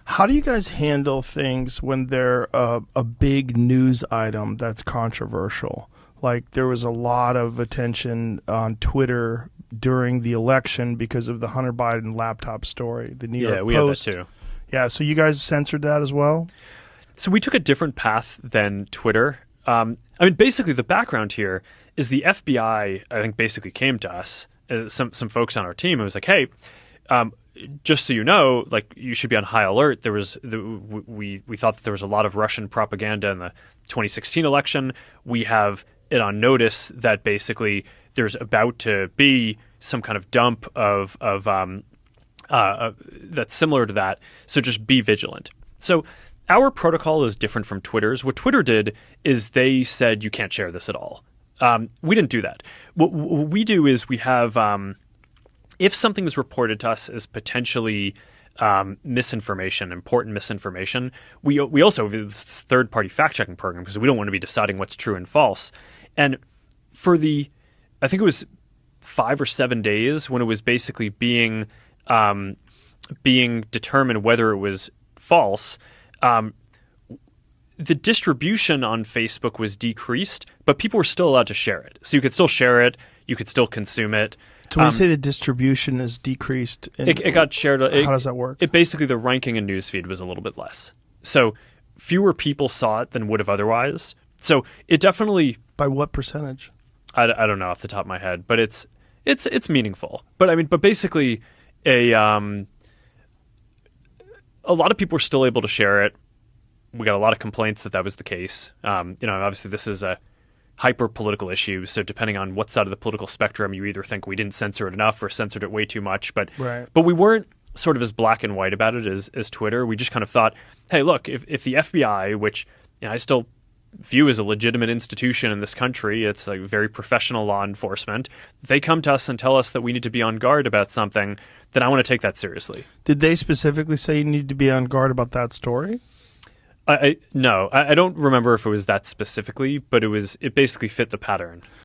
How do you guys handle things when they're a big news item that's controversial? Like there was a lot of attention on Twitter during the election because of the Hunter Biden laptop story. The New York Yeah, we Post. have that too. Yeah, so you guys censored that as well? So we took a different path than Twitter. Basically the background here is the FBI, I think, basically came to us, some folks on our team, and was like, hey, just so you know, like you should be on high alert. We thought that there was a lot of Russian propaganda in the 2016 election. We have it on notice that basically there's about to be some kind of dump of that's similar to that. So just be vigilant. So our protocol is different from Twitter's. What Twitter did is they said you can't share this at all. We didn't do that. What we do is we have if something is reported to us as potentially misinformation, important misinformation, we also have this third-party fact-checking program because we don't want to be deciding what's true and false. And for I think it was 5 or 7 days when it was basically being determined whether it was false, the distribution on Facebook was decreased, but people were still allowed to share it. So you could still share it, you could still consume it. So when you say the distribution is decreased, it got shared. How does that work? It basically, the ranking in newsfeed was a little bit less. So fewer people saw it than would have otherwise. So it definitely... By what percentage? I don't know off the top of my head, but it's meaningful. But basically, a lot of people were still able to share it. We got a lot of complaints that was the case. Obviously this is a hyper-political issue, so depending on what side of the political spectrum, you either think we didn't censor it enough or censored it way too much. But we weren't sort of as black and white about it as Twitter. We just kind of thought, hey, look, if the FBI, which I still view as a legitimate institution in this country, it's like very professional law enforcement, if they come to us and tell us that we need to be on guard about something, then I want to take that seriously. Did they specifically say you need to be on guard about that story? No, I don't remember if it was that specifically, but it basically fit the pattern.